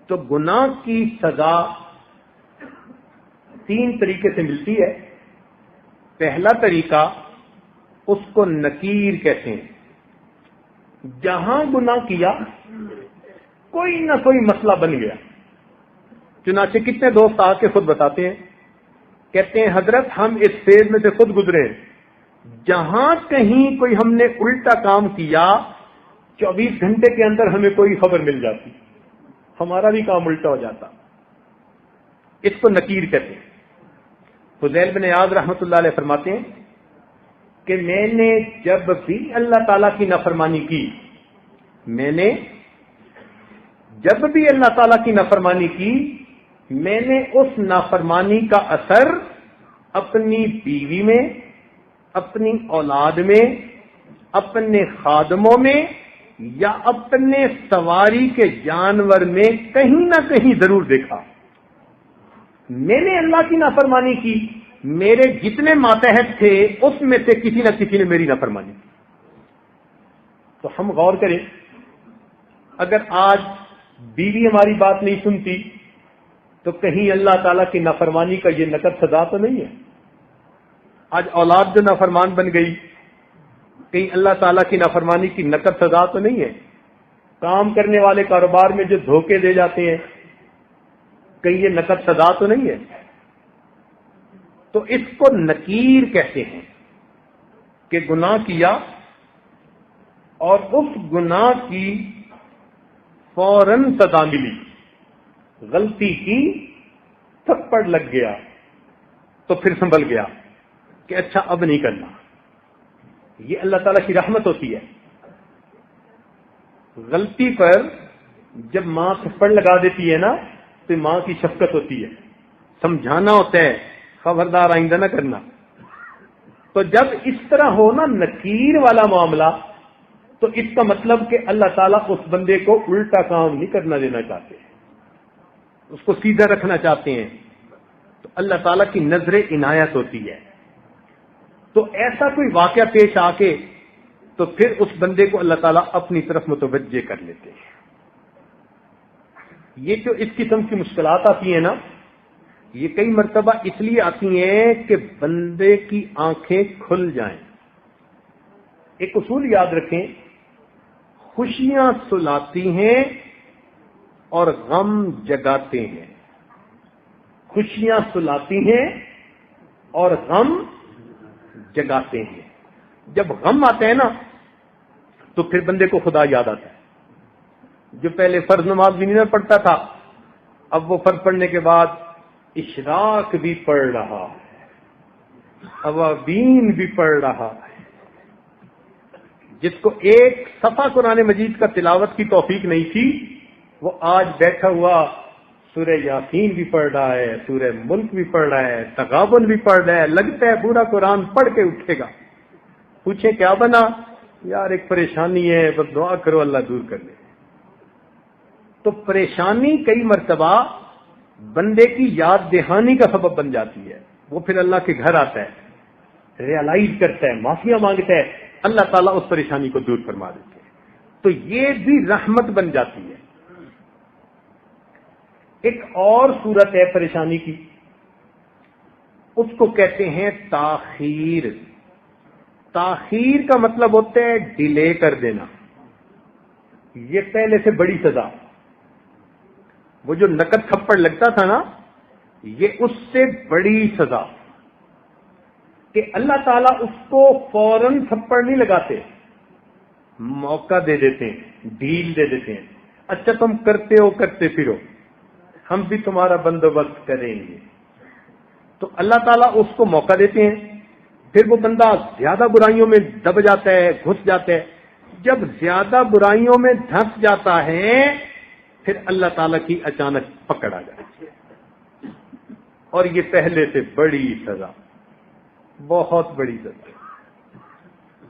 تو گناہ کی سزا 3 طریقے سے ملتی ہے۔ پہلا طریقہ اس کو نکیر کہتے ہیں۔ جہاں گناہ کیا کوئی نہ کوئی مسئلہ بن گیا۔ چنانچہ کتنے دوست آ کے خود بتاتے ہیں، کہتے ہیں حضرت ہم اس فیز میں سے خود گزرے ہیں، جہاں کہیں کوئی ہم نے الٹا کام کیا 24 گھنٹے کے اندر ہمیں کوئی خبر مل جاتی، ہمارا بھی کام الٹا ہو جاتا۔ اس کو نکیر کہتے ہیں۔ فضیل بن عیاض رحمۃ اللہ علیہ فرماتے ہیں کہ میں نے جب بھی اللہ تعالیٰ کی نافرمانی کی، میں نے جب بھی اللہ تعالیٰ کی نافرمانی کی، میں نے اس نافرمانی کا اثر اپنی بیوی میں، اپنی اولاد میں، اپنے خادموں میں یا اپنے سواری کے جانور میں کہیں نہ کہیں ضرور دیکھا۔ میں نے اللہ کی نافرمانی کی، میرے جتنے ماتحت تھے اس میں سے کسی نہ کسی نے میری نافرمانی کی۔ تو ہم غور کریں، اگر آج بیوی ہماری بات نہیں سنتی تو کہیں اللہ تعالیٰ کی نافرمانی کا یہ نقد سزا تو نہیں ہے؟ آج اولاد جو نافرمان بن گئی، کہیں اللہ تعالیٰ کی نافرمانی کی نقد سزا تو نہیں ہے؟ کام کرنے والے کاروبار میں جو دھوکے دے جاتے ہیں، کہیں یہ نقد سزا تو نہیں ہے؟ تو اس کو نکیر کہتے ہیں کہ گناہ کیا اور اس گناہ کی فوراً سزا ملی، غلطی کی، تھپڑ لگ گیا تو پھر سنبھل گیا کہ اچھا اب نہیں کرنا۔ یہ اللہ تعالیٰ کی رحمت ہوتی ہے۔ غلطی پر جب ماں تھپڑ لگا دیتی ہے نا تو ماں کی شفقت ہوتی ہے، سمجھانا ہوتا ہے خبردار آئندہ نہ کرنا۔ تو جب اس طرح ہو نا نکیر والا معاملہ، تو اس کا مطلب کہ اللہ تعالیٰ اس بندے کو الٹا کام نہیں کرنا دینا چاہتے، اس کو سیدھا رکھنا چاہتے ہیں۔ تو اللہ تعالیٰ کی نظر عنایت ہوتی ہے۔ تو ایسا کوئی واقعہ پیش آ کے تو پھر اس بندے کو اللہ تعالیٰ اپنی طرف متوجہ کر لیتے ہیں۔ یہ جو اس قسم کی مشکلات آتی ہیں نا، یہ کئی مرتبہ اس لیے آتی ہیں کہ بندے کی آنکھیں کھل جائیں۔ ایک اصول یاد رکھیں، خوشیاں سلاتی ہیں اور غم جگاتے ہیں۔ خوشیاں سلاتی ہیں اور غم جگاتے ہیں۔ جب غم آتے ہیں نا تو پھر بندے کو خدا یاد آتا ہے۔ جو پہلے فرض نماز بھی نہیں پڑھتا تھا، اب وہ فرض پڑھنے کے بعد اشراق بھی پڑھ رہا ہے، اوابین بھی پڑھ رہا ہے۔ جس کو ایک صفحہ قرآن مجید کا تلاوت کی توفیق نہیں تھی، وہ آج بیٹھا ہوا سورہ یاسین بھی پڑھ رہا ہے، سورہ ملک بھی پڑھ رہا ہے، تغابن بھی پڑھ رہا ہے۔ لگتا ہے پورا قرآن پڑھ کے اٹھے گا۔ پوچھیں کیا بنا؟ یار ایک پریشانی ہے، بس دعا کرو اللہ دور کر لے۔ تو پریشانی کئی مرتبہ بندے کی یاد دہانی کا سبب بن جاتی ہے۔ وہ پھر اللہ کے گھر آتا ہے، ریئلائز کرتا ہے، معافیاں مانگتا ہے، اللہ تعالیٰ اس پریشانی کو دور فرما دیتے ہیں۔ تو یہ بھی رحمت بن جاتی ہے۔ ایک اور صورت ہے پریشانی کی، اس کو کہتے ہیں تاخیر۔ تاخیر کا مطلب ہوتا ہے ڈیلے کر دینا۔ یہ پہلے سے بڑی سزا۔ وہ جو نقد تھپڑ لگتا تھا نا، یہ اس سے بڑی سزا کہ اللہ تعالیٰ اس کو فوراً تھپڑ نہیں لگاتے، موقع دے دیتے ہیں، ڈھیل دے دیتے ہیں۔ اچھا تم کرتے ہو، کرتے پھرو، ہم بھی تمہارا بندوبست کریں گے۔ تو اللہ تعالیٰ اس کو موقع دیتے ہیں، پھر وہ بندہ زیادہ برائیوں میں دب جاتا ہے، گھس جاتا ہے۔ جب زیادہ برائیوں میں دھنس جاتا ہے پھر اللہ تعالیٰ کی اچانک پکڑ آ جاتی ہے، اور یہ پہلے سے بڑی سزا، بہت بڑی سزا۔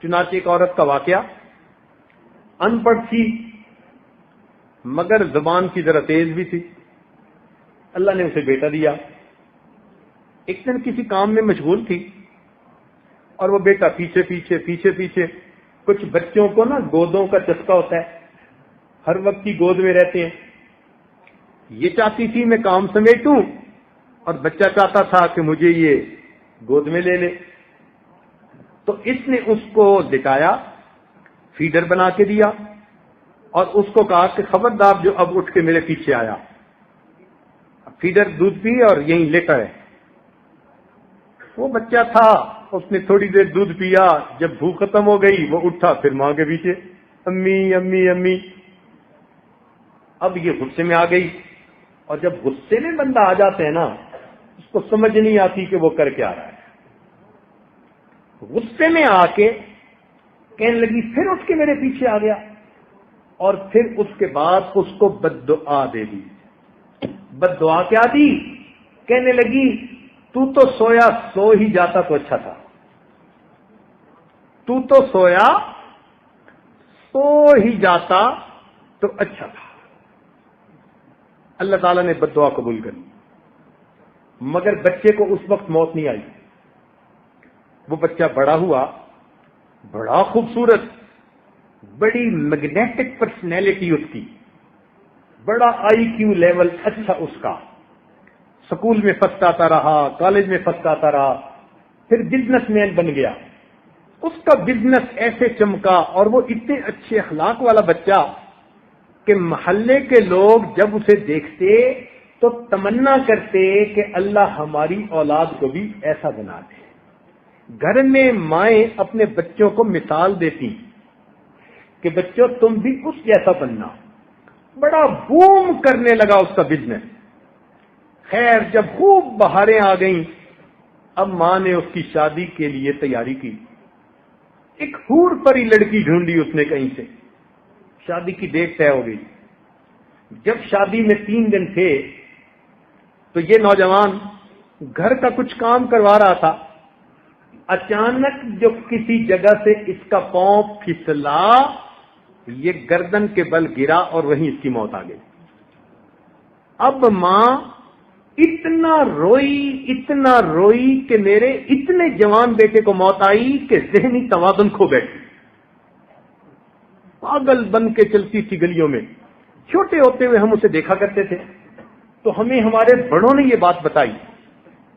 چنانچہ ایک عورت کا واقعہ، ان پڑھ تھی مگر زبان کی ذرا تیز بھی تھی، اللہ نے اسے بیٹا دیا۔ ایک دن کسی کام میں مشغول تھی اور وہ بیٹا پیچھے پیچھے پیچھے پیچھے۔ کچھ بچوں کو نا گودوں کا چسکا ہوتا ہے، ہر وقت کی گود میں رہتے ہیں۔ یہ چاہتی تھی میں کام سمیٹوں اور بچہ چاہتا تھا کہ مجھے یہ گود میں لے لے. تو اس نے اس کو لٹایا، فیڈر بنا کے دیا اور اس کو کہا کہ خبردار جو اب اٹھ کے میرے پیچھے آیا. فیڈر دودھ پی اور یہیں لیٹا ہے. وہ بچہ تھا، اس نے تھوڑی دیر دودھ پیا، جب بھوک ختم ہو گئی وہ اٹھا پھر ماں کے پیچھے، امی امی امی. اب یہ غصے میں آ گئی، اور جب غصے میں بندہ آ جاتا ہے نا اس کو سمجھ نہیں آتی کہ وہ کر کے آ رہا ہے. غصے میں آ کے کہنے لگی پھر اٹھ کے میرے پیچھے آ گیا، اور پھر اس کے بعد اس کو بد دعا دے دی. بد دعا کیا دی؟ کہنے لگی تو تو سویا سو ہی جاتا تو اچھا تھا، تو تو سویا سو ہی جاتا تو اچھا تھا. اللہ تعالیٰ نے بد دعا قبول کر لی، مگر بچے کو اس وقت موت نہیں آئی. وہ بچہ بڑا ہوا، بڑا خوبصورت، بڑی میگنیٹک پرسنالٹی اس کی، بڑا آئی کیو لیول اچھا اس کا، سکول میں فرسٹ آتا رہا، کالج میں فرسٹ آتا رہا، پھر بزنس مین بن گیا. اس کا بزنس ایسے چمکا اور وہ اتنے اچھے اخلاق والا بچہ کہ محلے کے لوگ جب اسے دیکھتے تو تمنا کرتے کہ اللہ ہماری اولاد کو بھی ایسا بنا دے. گھر میں مائیں اپنے بچوں کو مثال دیتی کہ بچوں تم بھی اس جیسا بننا. بڑا بوم کرنے لگا اس کا بزنس. خیر جب خوب بہاریں آ گئیں، اب ماں نے اس کی شادی کے لیے تیاری کی. ایک حور پری لڑکی ڈھونڈی اس نے کہیں سے، شادی کی ڈیٹ طے ہو گئی. جب شادی میں 3 دن تھے تو یہ نوجوان گھر کا کچھ کام کروا رہا تھا. اچانک جو کسی جگہ سے اس کا پاؤں پھسلا، یہ گردن کے بل گرا اور وہیں اس کی موت آ گئی. اب ماں اتنا روئی کہ میرے اتنے جوان بیٹے کو موت آئی کہ ذہنی توازن کھو بیٹھی. پاگل بن کے چلتی تھی گلیوں میں. چھوٹے ہوتے ہوئے ہم اسے دیکھا کرتے تھے تو ہمیں ہمارے بڑوں نے یہ بات بتائی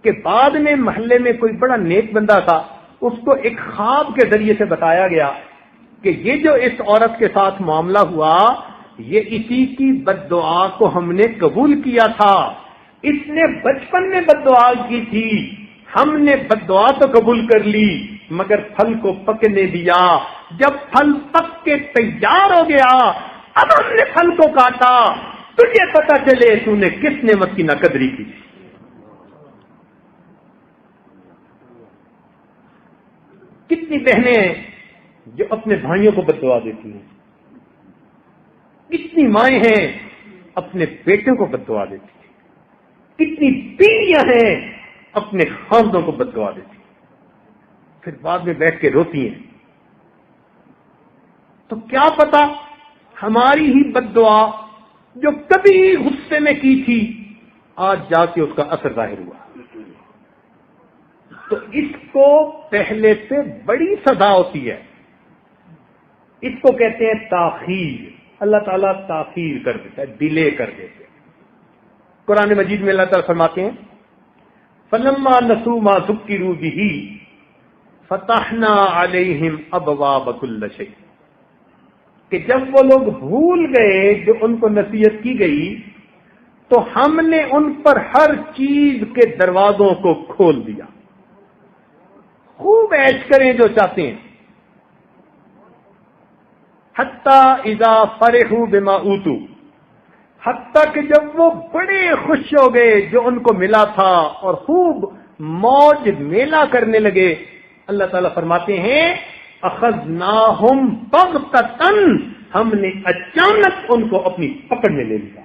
کہ بعد میں محلے میں کوئی بڑا نیک بندہ تھا، اس کو ایک خواب کے ذریعے سے بتایا گیا کہ یہ جو اس عورت کے ساتھ معاملہ ہوا یہ اسی کی بد دعا کو ہم نے قبول کیا تھا. اس نے بچپن میں بد دعا کی تھی، ہم نے بد دعا تو قبول کر لی مگر پھل کو پکنے دیا. جب پھل پک کے تیار ہو گیا اب ہم نے پھل کو کاٹا، تجھے پتا چلے تو نے کس نعمت کی ناقدری کی. کتنی بہنیں ہیں جو اپنے بھائیوں کو بد دعا دیتی ہیں، کتنی مائیں ہیں اپنے بیٹوں کو بد دعا دیتی ہیں، کتنی بیویاں ہیں اپنے خاندوں کو بد دعا دیتی ہیں، پھر بعد میں بیٹھ کے روتی ہیں. تو کیا پتا ہماری ہی بد دعا جو کبھی غصے میں کی تھی آج جا کے اس کا اثر ظاہر ہوا. تو اس کو پہلے سے بڑی سزا ہوتی ہے. اس کو کہتے ہیں تاخیر. اللہ تعالیٰ تاخیر کر دیتا ہے، ڈیلے کر دیتے. قرآن مجید میں اللہ تعالیٰ فرماتے ہیں فَلَمَّا نَسُوا مَا ذُكِّرُوا بِهِ فَتَحْنَا عَلَيْهِمْ أَبْوَابَ كُلِّ شَيْءٍ، کہ جب وہ لوگ بھول گئے جو ان کو نصیحت کی گئی تو ہم نے ان پر ہر چیز کے دروازوں کو کھول دیا. خوب عیش کریں جو چاہتے ہیں. حتی اذا فرحوا بما اوتوا، حتیٰ کہ جب وہ بڑے خوش ہو گئے جو ان کو ملا تھا اور خوب موج میلہ کرنے لگے. اللہ تعالیٰ فرماتے ہیں اخذناہم بغتۃ، ہم نے اچانک ان کو اپنی پکڑ میں لے لیا.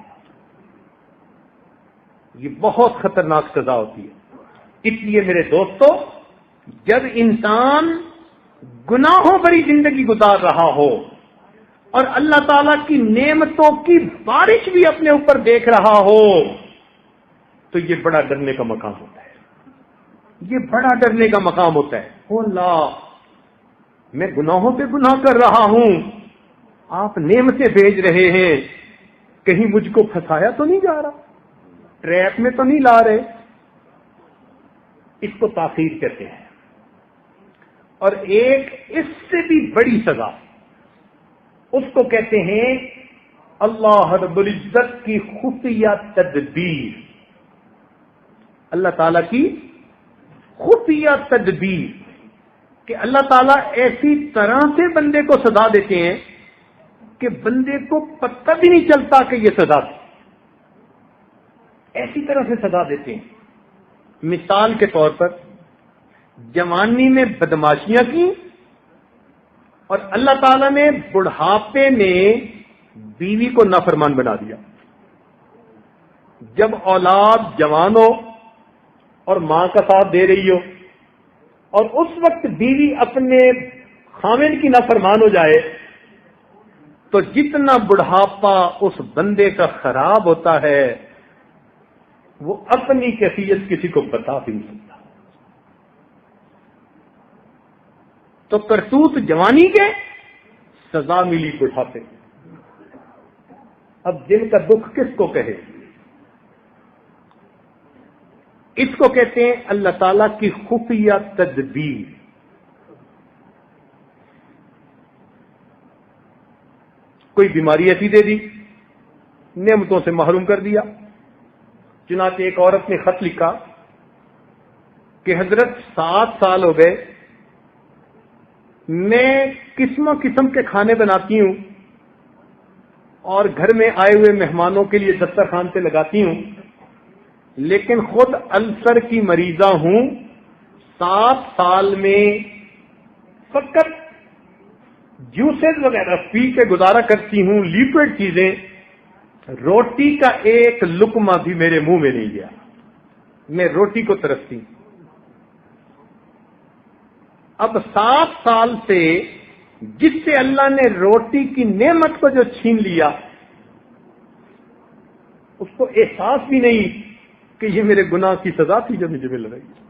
یہ بہت خطرناک سزا ہوتی ہے. اس لیے میرے دوستو، جب انسان گناہوں بھری زندگی گزار رہا ہو اور اللہ تعالیٰ کی نعمتوں کی بارش بھی اپنے اوپر دیکھ رہا ہو تو یہ بڑا ڈرنے کا مقام ہوتا ہے. یہ بڑا ڈرنے کا مقام ہوتا ہے. او اللہ، میں گناہوں پہ گناہ کر رہا ہوں، آپ نعمتیں بھیج رہے ہیں، کہیں مجھ کو پھنسایا تو نہیں جا رہا, ٹریپ میں تو نہیں لا رہے. اس کو تاخیر کہتے ہیں. اور ایک اس سے بھی بڑی سزا, اس کو کہتے ہیں اللہ رب العزت کی خفیہ تدبیر. اللہ تعالی کی خفیہ تدبیر کہ اللہ تعالیٰ ایسی طرح سے بندے کو سزا دیتے ہیں کہ بندے کو پتہ بھی نہیں چلتا کہ یہ سزا تھی. ایسی طرح سے سزا دیتے ہیں. مثال کے طور پر جوانی میں بدماشیاں کی اور اللہ تعالیٰ نے بڑھاپے میں بیوی کو نافرمان بنا دیا. جب اولاد جوان ہو اور ماں کا ساتھ دے رہی ہو اور اس وقت بیوی اپنے خاوند کی نافرمان ہو جائے تو جتنا بڑھاپا اس بندے کا خراب ہوتا ہے وہ اپنی کیفیت کسی کو بتا بھی نہیں سکتا. تو کرتوت جوانی کے, سزا ملی بڑھاپے. اب دل کا دکھ کس کو کہے؟ اس کو کہتے ہیں اللہ تعالی کی خفیہ تدبیر. کوئی بیماری ایسی دے دی, نعمتوں سے محروم کر دیا. چنانچہ ایک عورت نے خط لکھا کہ حضرت 7 سال ہو گئے, میں قسم قسم کے کھانے بناتی ہوں اور گھر میں آئے ہوئے مہمانوں کے لیے دسترخوان پہ لگاتی ہوں, لیکن خود السر کی مریضہ ہوں. 7 سال میں فقط جوسز وغیرہ پی کے گزارا کرتی ہوں, لیکوڈ چیزیں. روٹی کا ایک لقمہ بھی میرے منہ میں نہیں گیا, میں روٹی کو ترستی ہوں. اب 7 سال سے جس سے اللہ نے روٹی کی نعمت کو جو چھین لیا, اس کو احساس بھی نہیں کہ یہ میرے گناہ کی سزا تھی جو مجھے مل رہی ہے.